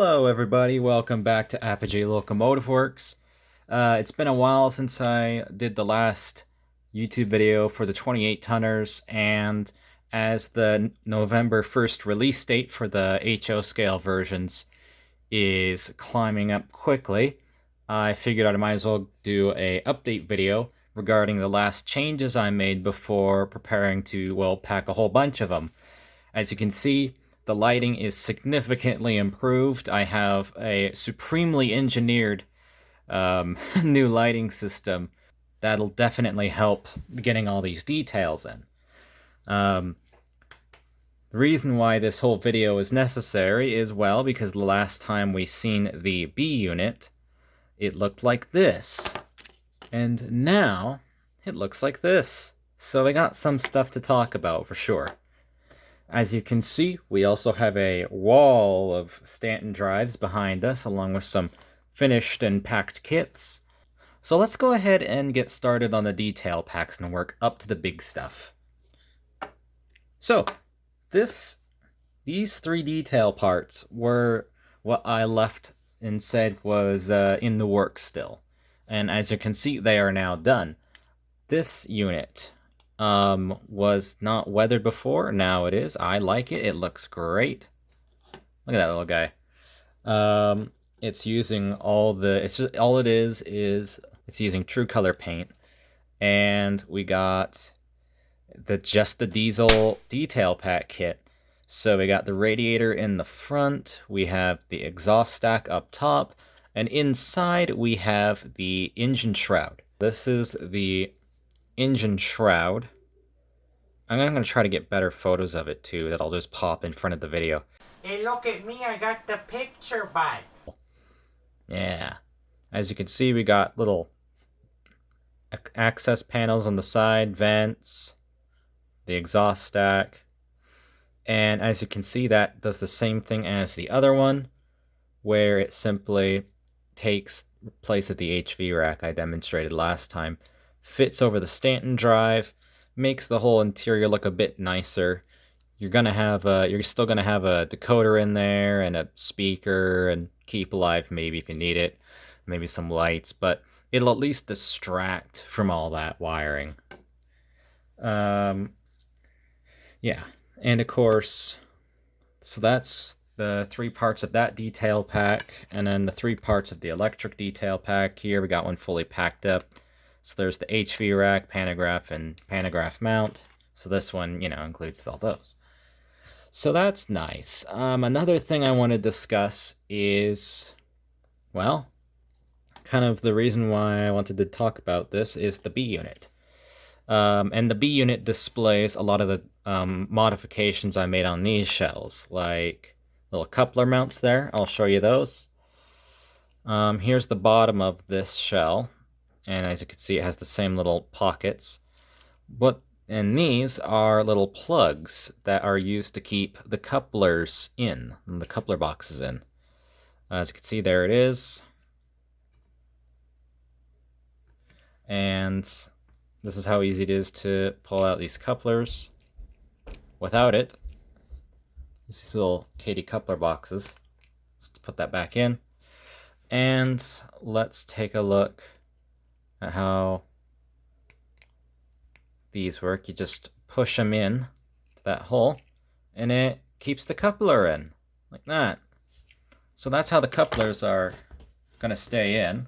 Hello everybody, welcome back to Apogee Locomotive Works. It's been a while since I did the last YouTube video for the 28 tonners, and as the November 1st release date for the HO scale versions is climbing up quickly, I figured I might as well do a update video regarding the last changes I made before preparing to, well, pack a whole bunch of them. As you can see, the lighting is significantly improved. I have a supremely engineered new lighting system that'll definitely help getting all these details in. The reason why this whole video is necessary is, well, because the last time we seen the B unit, it looked like this. And now, it looks like this. So I got some stuff to talk about for sure. As you can see, we also have a wall of Stanton drives behind us, along with some finished and packed kits. So let's go ahead and get started on the detail packs and work up to the big stuff. So, these three detail parts were what I left and said was in the works still. And as you can see, they are now done. This unit was not weathered before. Now it is. I like it. It looks great. Look at that little guy. It's using it's using True Color paint, and we got just the diesel detail pack kit. So we got the radiator in the front, we have the exhaust stack up top, and inside we have the engine shroud. This is the engine shroud. I'm going to try to get better photos of it too, that I'll just pop in front of the video. Hey, look at me, I got the picture, bud. Yeah. As you can see, we got little access panels on the side, vents, the exhaust stack. And as you can see, that does the same thing as the other one, where it simply takes place at the HV rack I demonstrated last time. Fits over the Stanton drive, makes the whole interior look a bit nicer. You're still gonna have a decoder in there and a speaker and keep alive maybe if you need it, maybe some lights, but it'll at least distract from all that wiring. Yeah, and of course, so that's the three parts of that detail pack, and then the three parts of the electric detail pack. Here we got one fully packed up. So there's the HV rack, pantograph, and pantograph mount. So this one, includes all those. So that's nice. Another thing I want to discuss is, well, kind of the reason why I wanted to talk about this is the B unit. And the B unit displays a lot of the modifications I made on these shells, like little coupler mounts there. I'll show you those. Here's the bottom of this shell. And as you can see, it has the same little pockets. And these are little plugs that are used to keep the couplers in, and the coupler boxes in. As you can see, there it is. And this is how easy it is to pull out these couplers. Without it, these little Katy coupler boxes. Let's put that back in. And let's take a look at how these work. You just push them in to that hole, and it keeps the coupler in, like that. So that's how the couplers are going to stay in.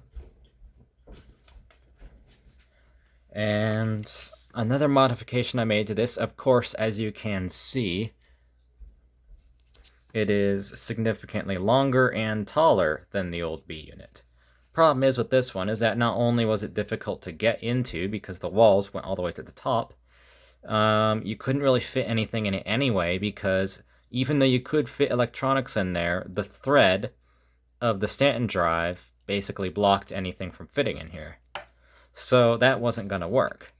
And another modification I made to this, of course, as you can see, it is significantly longer and taller than the old B unit. Problem is with this one is that not only was it difficult to get into because the walls went all the way to the top, you couldn't really fit anything in it anyway, because even though you could fit electronics in there, the thread of the Stanton drive basically blocked anything from fitting in here. So that wasn't going to work.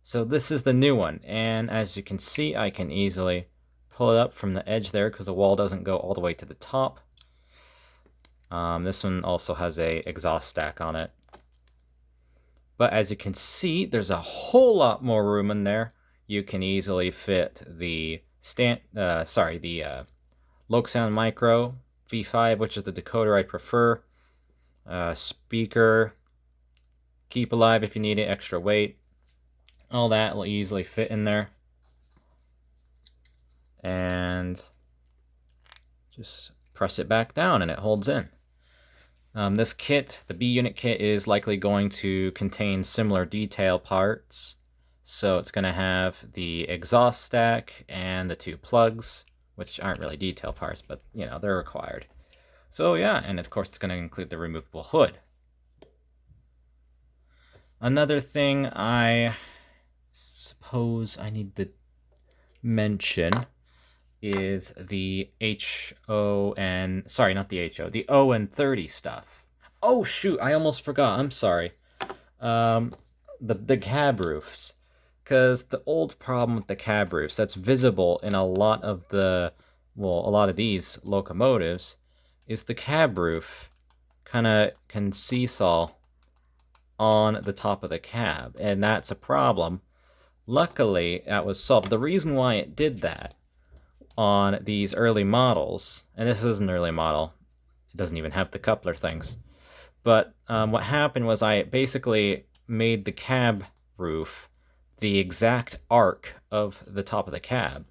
So this is the new one, and as you can see, I can easily pull it up from the edge there because the wall doesn't go all the way to the top. This one also has a exhaust stack on it. But as you can see, there's a whole lot more room in there. You can easily fit the Loc Sound Micro V5, which is the decoder I prefer. Speaker, keep alive if you need it, extra weight. All that will easily fit in there. And just press it back down and it holds in. This kit, the B unit kit, is likely going to contain similar detail parts. So it's going to have the exhaust stack and the 2 plugs, which aren't really detail parts, but you know, they're required. So yeah, and of course it's going to include the removable hood. Another thing I suppose I need to mention is the the ON30 stuff. Oh shoot, I almost forgot. I'm sorry. The cab roofs, because the old problem with the cab roofs that's visible in a lot of these locomotives is the cab roof kind of can seesaw on the top of the cab, and that's a problem. Luckily, that was solved. The reason why it did that on these early models, and this is an early model, it doesn't even have the coupler things, but what happened was I basically made the cab roof the exact arc of the top of the cab.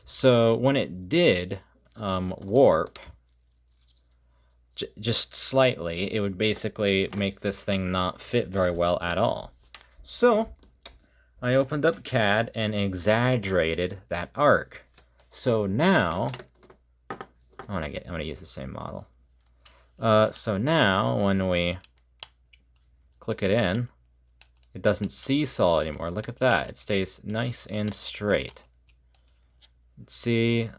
So when it did warp, just slightly, it would basically make this thing not fit very well at all. So I opened up CAD and exaggerated that arc. So now, I'm gonna use the same model. So now when we click it in, it doesn't seesaw anymore. Look at that. It stays nice and straight. Let's see,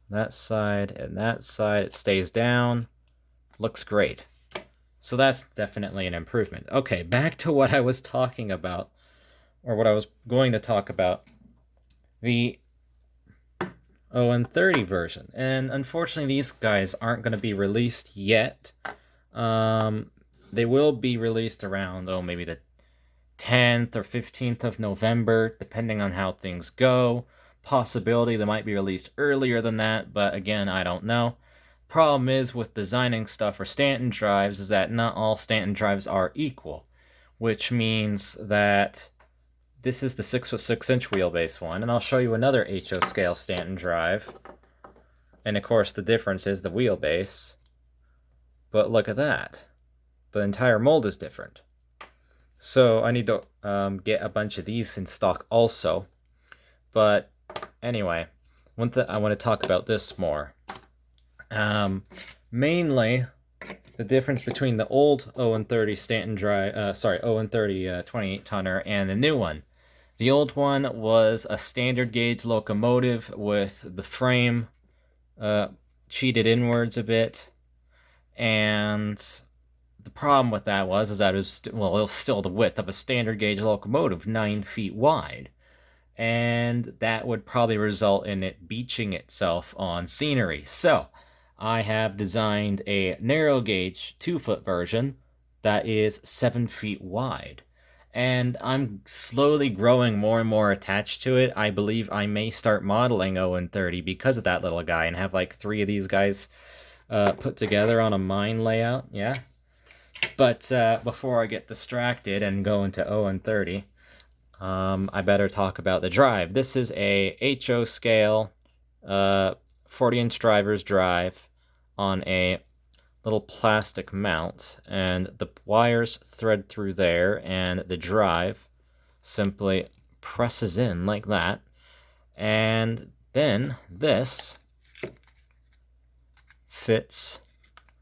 that side and that side, it stays down. Looks great. So that's definitely an improvement. Okay, back to what I was talking about, or what I was going to talk about. The ON30 version. And unfortunately, these guys aren't going to be released yet. They will be released around, maybe the 10th or 15th of November, depending on how things go. Possibility they might be released earlier than that, but again, I don't know. Problem is with designing stuff for Stanton drives is that not all Stanton drives are equal, which means that this is the 6'6" wheelbase one, and I'll show you another HO scale Stanton drive. And of course, the difference is the wheelbase. But look at that. The entire mold is different. So I need to get a bunch of these in stock also. But anyway, I want to talk about this more. Mainly, the difference between the old ON30 Stanton drive, ON30 28 tonner and the new one. The old one was a standard gauge locomotive with the frame cheated inwards a bit, and the problem with that was that it was still the width of a standard gauge locomotive, 9 feet wide, and that would probably result in it beaching itself on scenery. So I have designed a narrow gauge 2-foot version that is 7 feet wide. And I'm slowly growing more and more attached to it. I believe I may start modeling ON30 because of that little guy and have like 3 of these guys put together on a mine layout. Yeah. But before I get distracted and go into ON30, I better talk about the drive. This is a HO scale 40-inch driver's drive on a little plastic mount, and the wires thread through there, and the drive simply presses in like that, and then this fits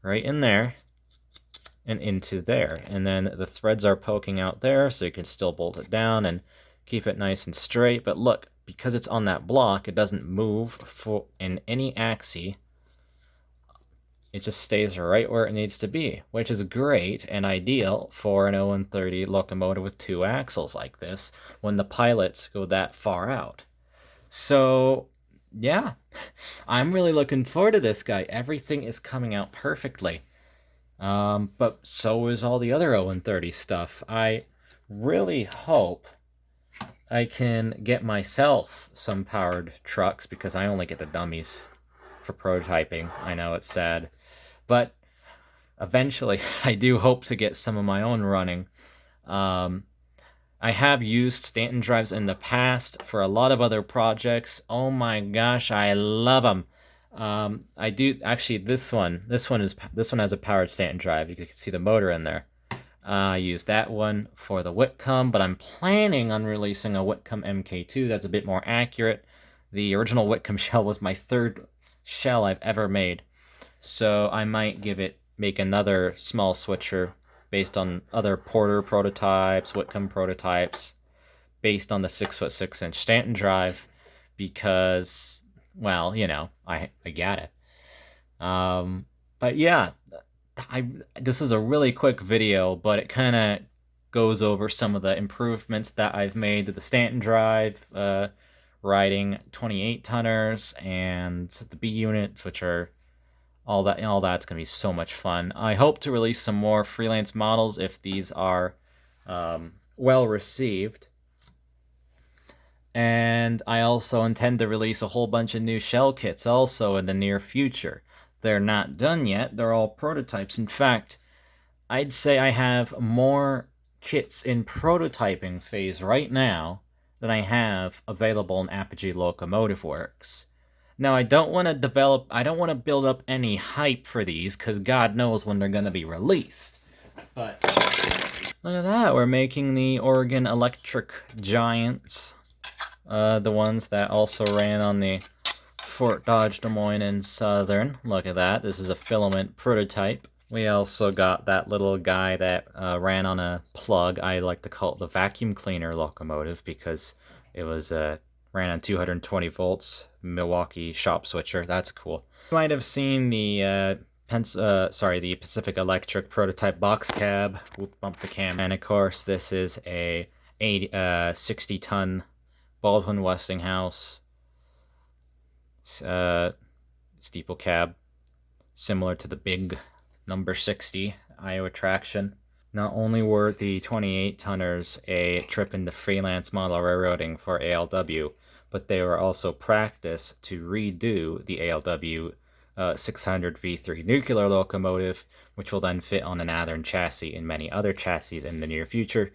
right in there and into there, and then the threads are poking out there, so you can still bolt it down and keep it nice and straight. But look, because it's on that block, it doesn't move in any axis. It just stays right where it needs to be, which is great and ideal for an ON30 locomotive with 2 axles like this when the pilots go that far out. So, yeah, I'm really looking forward to this guy. Everything is coming out perfectly. But so is all the other ON30 stuff. I really hope I can get myself some powered trucks, because I only get the dummies for prototyping. I know it's sad, but eventually I do hope to get some of my own running. I have used Stanton drives in the past for a lot of other projects. Oh my gosh, I love them. I do actually. This one has a powered Stanton drive. You can see the motor in there. I use that one for the Whitcomb, but I'm planning on releasing a Whitcomb MK2 that's a bit more accurate. The original Whitcomb shell was my third shell I've ever made, so I might make another small switcher based on other Porter prototypes, Whitcomb prototypes, based on the 6'6" Stanton drive, because, well, I got it. But yeah, this is a really quick video, but it kind of goes over some of the improvements that I've made to the Stanton drive, riding 28 tonners and the B units, which are all that's gonna be so much fun. I hope to release some more freelance models if these are well received. And I also intend to release a whole bunch of new shell kits also in the near future. They're not done yet, they're all prototypes. In fact, I'd say I have more kits in prototyping phase right now than I have available in Apogee Locomotive Works. Now, I don't want to build up any hype for these, because God knows when they're going to be released. But look at that, we're making the Oregon Electric Giants. The ones that also ran on the Fort Dodge, Des Moines, and Southern. Look at that, this is a filament prototype. We also got that little guy that ran on a plug. I like to call it the vacuum cleaner locomotive, because it was ran on 220 volts, Milwaukee shop switcher. That's cool. You might have seen the the Pacific Electric prototype box cab. Whoop, bump the cam. And of course, this is a 60-ton Baldwin Westinghouse steeple cab, similar to the big number 60 Iowa traction. Not only were the 28 tonners a trip into freelance model railroading for ALW, but they were also practice to redo the ALW 600 V3 nuclear locomotive, which will then fit on an Athearn chassis and many other chassis in the near future.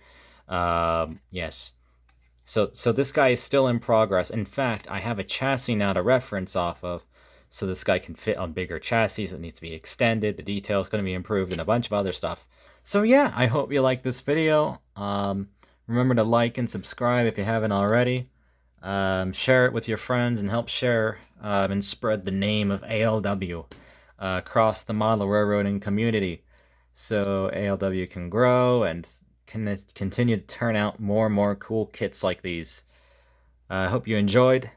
Yes. So this guy is still in progress. In fact, I have a chassis now to reference off of, so this guy can fit on bigger chassis. It needs to be extended. The detail is going to be improved, and a bunch of other stuff. So yeah, I hope you like this video. Remember to like and subscribe if you haven't already. Share it with your friends and help share and spread the name of ALW across the model railroading community, so ALW can grow and can continue to turn out more and more cool kits like these. I hope you enjoyed.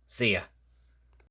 See ya.